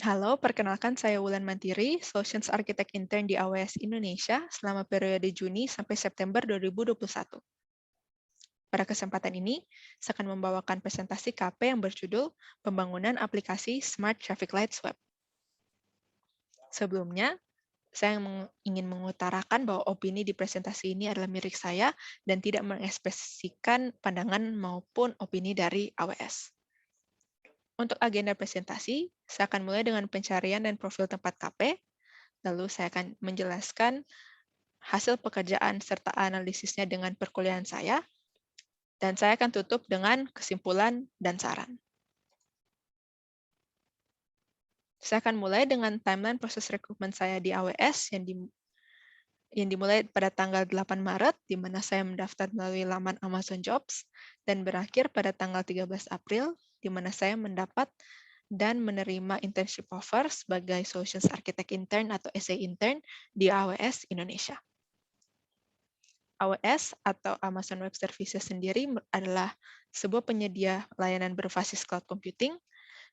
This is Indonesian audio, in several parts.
Halo, perkenalkan saya Wulan Mantiri, Solutions Architect Intern di AWS Indonesia selama periode Juni sampai September 2021. Pada kesempatan ini, saya akan membawakan presentasi KP yang berjudul Pembangunan Aplikasi Smart Traffic Lights Web. Sebelumnya, saya ingin mengutarakan bahwa opini di presentasi ini adalah milik saya dan tidak mengekspresikan pandangan maupun opini dari AWS. Untuk agenda presentasi, saya akan mulai dengan pencarian dan profil tempat KP, lalu saya akan menjelaskan hasil pekerjaan serta analisisnya dengan perkuliahan saya, dan saya akan tutup dengan kesimpulan dan saran. Saya akan mulai dengan timeline proses rekrutmen saya di AWS yang dimulai pada tanggal 8 Maret, di mana saya mendaftar melalui laman Amazon Jobs, dan berakhir pada tanggal 13 April, di mana saya mendapat dan menerima internship offer sebagai Solutions Architect Intern atau SA Intern di AWS Indonesia. AWS atau Amazon Web Services sendiri adalah sebuah penyedia layanan berbasis cloud computing,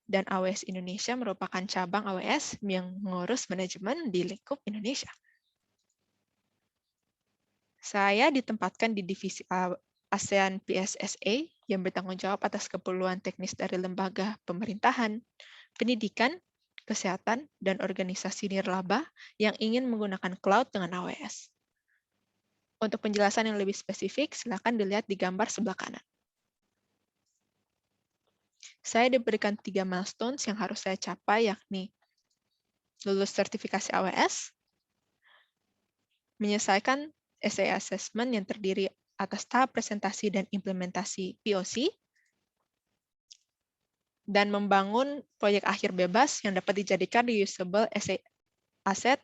dan AWS Indonesia merupakan cabang AWS yang mengurus manajemen di lingkup Indonesia. Saya ditempatkan di divisi ASEAN PSSA yang bertanggung jawab atas keperluan teknis dari lembaga pemerintahan, pendidikan, kesehatan, dan organisasi nirlaba yang ingin menggunakan cloud dengan AWS. Untuk penjelasan yang lebih spesifik, silakan dilihat di gambar sebelah kanan. Saya diberikan 3 milestones yang harus saya capai, yakni lulus sertifikasi AWS, menyelesaikan essay assessment yang terdiri atas tahap presentasi dan implementasi POC, dan membangun proyek akhir bebas yang dapat dijadikan reusable essay asset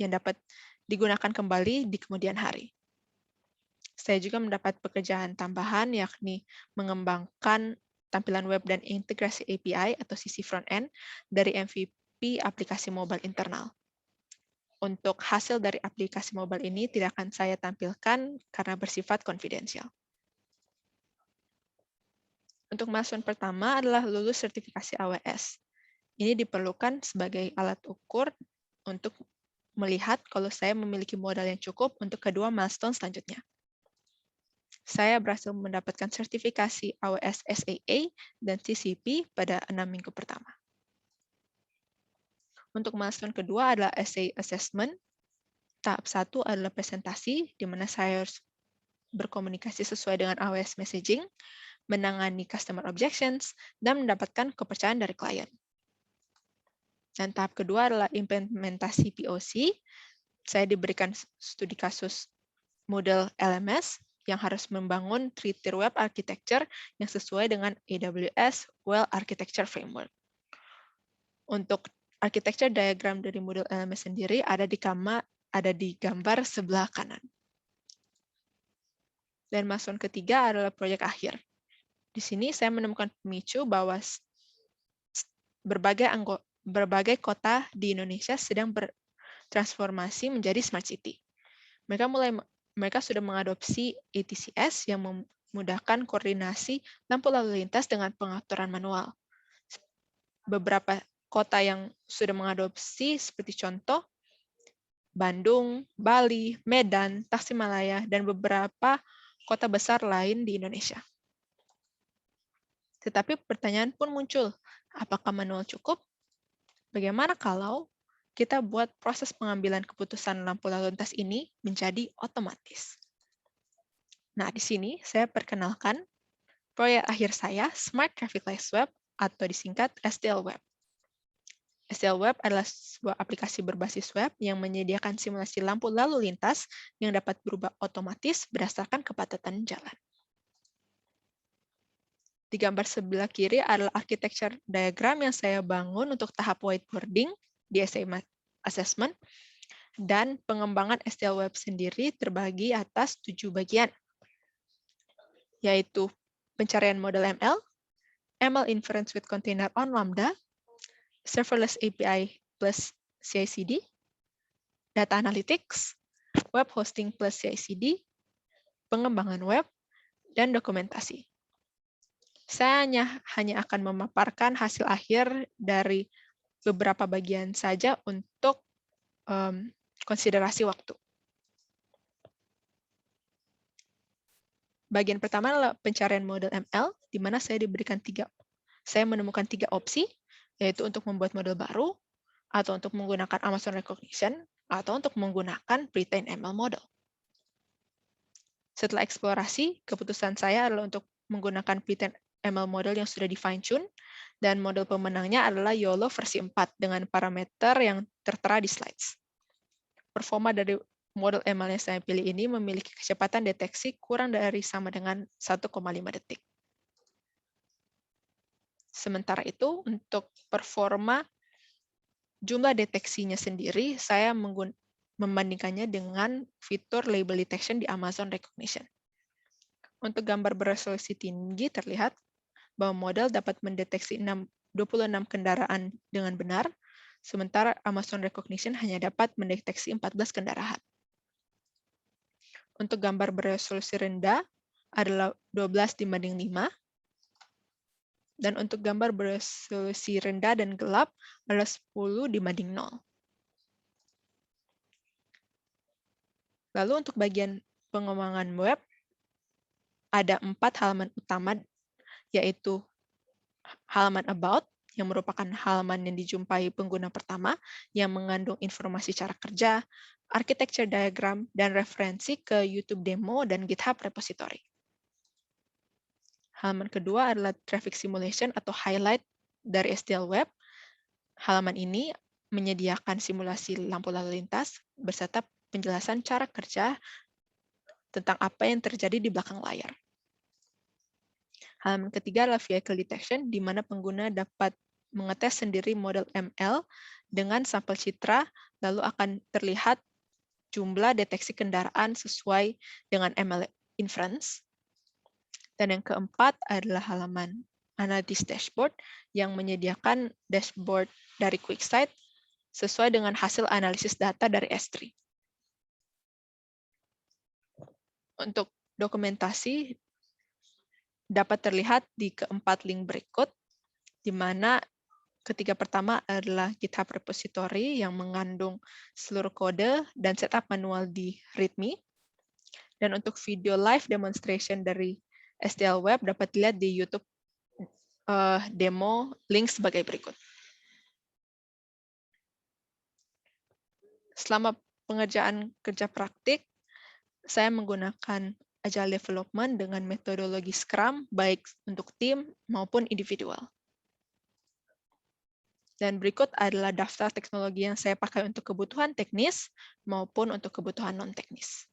yang dapat digunakan kembali di kemudian hari. Saya juga mendapat pekerjaan tambahan, yakni mengembangkan tampilan web dan integrasi API atau sisi front-end dari MVP aplikasi mobile internal. Untuk hasil dari aplikasi mobile ini tidak akan saya tampilkan karena bersifat konfidensial. Untuk milestone pertama adalah lulus sertifikasi AWS. Ini diperlukan sebagai alat ukur untuk melihat kalau saya memiliki modal yang cukup untuk kedua milestone selanjutnya. Saya berhasil mendapatkan sertifikasi AWS SAA dan CCP pada 6 minggu pertama. Untuk milestone kedua adalah essay assessment. Tahap 1 adalah presentasi, di mana saya harus berkomunikasi sesuai dengan AWS messaging, menangani customer objections, dan mendapatkan kepercayaan dari klien. Dan tahap kedua adalah implementasi POC. Saya diberikan studi kasus model LMS yang harus membangun 3-tier web architecture yang sesuai dengan AWS Well Architecture Framework. Untuk architecture diagram dari model LMS sendiri ada di gambar sebelah kanan. Dan milestone ketiga adalah proyek akhir. Di sini saya menemukan pemicu bahwa berbagai kota di Indonesia sedang bertransformasi menjadi smart city. Mereka sudah mengadopsi ATCS yang memudahkan koordinasi lampu lalu lintas dengan pengaturan manual. Beberapa kota yang sudah mengadopsi seperti contoh Bandung, Bali, Medan, Tasikmalaya, dan beberapa kota besar lain di Indonesia. Tetapi pertanyaan pun muncul, apakah manual cukup? Bagaimana kalau kita buat proses pengambilan keputusan lampu lalu lintas ini menjadi otomatis? Nah, di sini saya perkenalkan proyek akhir saya, Smart Traffic Lights Web, atau disingkat STL Web. STL Web adalah sebuah aplikasi berbasis web yang menyediakan simulasi lampu lalu lintas yang dapat berubah otomatis berdasarkan kepadatan jalan. Di gambar sebelah kiri adalah architecture diagram yang saya bangun untuk tahap whiteboarding di essay assessment, dan pengembangan STL Web sendiri terbagi atas 7 bagian, yaitu pencarian model ML, ML inference with container on Lambda, serverless API plus CI/CD, data analytics, web hosting plus CI/CD, pengembangan web, dan dokumentasi. Saya hanya akan memaparkan hasil akhir dari beberapa bagian saja untuk konsiderasi waktu. Bagian pertama adalah pencarian model ML, di mana saya menemukan 3 opsi, yaitu untuk membuat model baru, atau untuk menggunakan Amazon Recognition, atau untuk menggunakan pre-trained ML model. Setelah eksplorasi, keputusan saya adalah untuk menggunakan pre-trained ML model yang sudah di-fine-tune, dan model pemenangnya adalah YOLO versi 4 dengan parameter yang tertera di slides. Performa dari model ML yang saya pilih ini memiliki kecepatan deteksi kurang dari sama dengan 1,5 detik. Sementara itu, untuk performa jumlah deteksinya sendiri, saya membandingkannya dengan fitur label detection di Amazon Recognition. Untuk gambar beresolusi tinggi terlihat bahwa model dapat mendeteksi 26 kendaraan dengan benar, sementara Amazon Recognition hanya dapat mendeteksi 14 kendaraan. Untuk gambar beresolusi rendah adalah 12:5, dan untuk gambar beresolusi rendah dan gelap adalah 10:0. Lalu untuk bagian pengembangan web, ada 4 halaman utama, yaitu halaman About, yang merupakan halaman yang dijumpai pengguna pertama, yang mengandung informasi cara kerja, architecture diagram, dan referensi ke YouTube demo dan GitHub repository. Halaman kedua adalah traffic simulation atau highlight dari STL Web. Halaman ini menyediakan simulasi lampu lalu lintas beserta penjelasan cara kerja tentang apa yang terjadi di belakang layar. Halaman ketiga adalah vehicle detection, di mana pengguna dapat mengetes sendiri model ML dengan sampel citra, lalu akan terlihat jumlah deteksi kendaraan sesuai dengan ML inference. Dan yang keempat adalah halaman Analytics Dashboard yang menyediakan dashboard dari QuickSight sesuai dengan hasil analisis data dari S3. Untuk dokumentasi dapat terlihat di keempat link berikut, di mana ketiga pertama adalah GitHub repository yang mengandung seluruh kode dan setup manual di README. Dan untuk video live demonstration dari STL Web dapat dilihat di YouTube demo link sebagai berikut. Selama pengerjaan kerja praktik, saya menggunakan Agile Development dengan metodologi Scrum, baik untuk tim maupun individual. Dan berikut adalah daftar teknologi yang saya pakai untuk kebutuhan teknis maupun untuk kebutuhan non-teknis.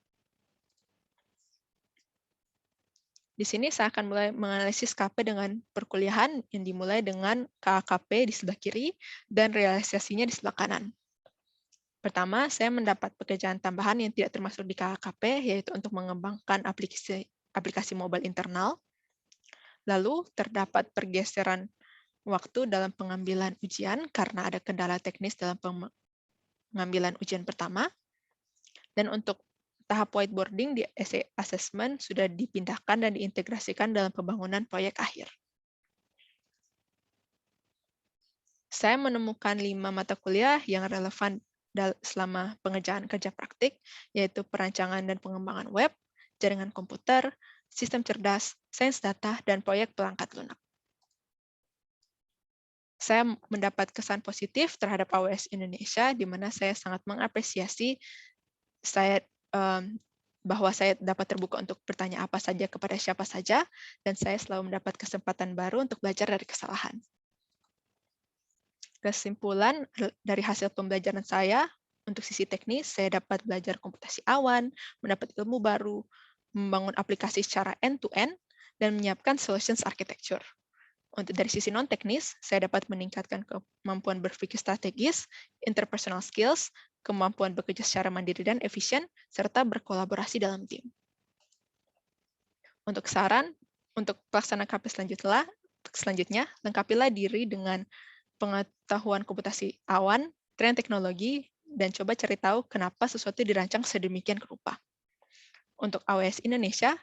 Di sini saya akan mulai menganalisis KP dengan perkuliahan yang dimulai dengan KKP di sebelah kiri dan realisasinya di sebelah kanan. Pertama, saya mendapat pekerjaan tambahan yang tidak termasuk di KKP, yaitu untuk mengembangkan aplikasi mobile internal. Lalu, terdapat pergeseran waktu dalam pengambilan ujian karena ada kendala teknis dalam pengambilan ujian pertama. Dan untuk tahap whiteboarding di essay assessment sudah dipindahkan dan diintegrasikan dalam pembangunan proyek akhir. Saya menemukan 5 mata kuliah yang relevan selama pengerjaan kerja praktik, yaitu perancangan dan pengembangan web, jaringan komputer, sistem cerdas, sains data, dan proyek perangkat lunak. Saya mendapat kesan positif terhadap AWS Indonesia, di mana saya sangat mengapresiasi bahwa saya dapat terbuka untuk bertanya apa saja kepada siapa saja, dan saya selalu mendapat kesempatan baru untuk belajar dari kesalahan. Kesimpulan dari hasil pembelajaran saya, untuk sisi teknis, saya dapat belajar komputasi awan, mendapat ilmu baru, membangun aplikasi secara end-to-end, dan menyiapkan solutions architecture. Untuk dari sisi non-teknis, saya dapat meningkatkan kemampuan berpikir strategis, interpersonal skills, kemampuan bekerja secara mandiri dan efisien, serta berkolaborasi dalam tim. Untuk saran, untuk pelaksanaan KP selanjutnya, lengkapilah diri dengan pengetahuan komputasi awan, tren teknologi, dan coba cari tahu kenapa sesuatu dirancang sedemikian rupa. Untuk AWS Indonesia,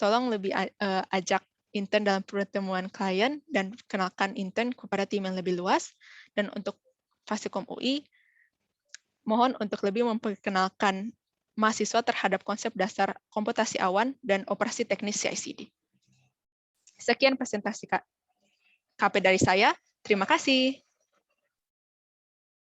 tolong lebih ajak intern dalam pertemuan klien dan kenalkan intern kepada tim yang lebih luas. Dan untuk Fasikom UI, mohon untuk lebih memperkenalkan mahasiswa terhadap konsep dasar komputasi awan dan operasi teknis CI/CD. Sekian presentasi KP dari saya. Terima kasih.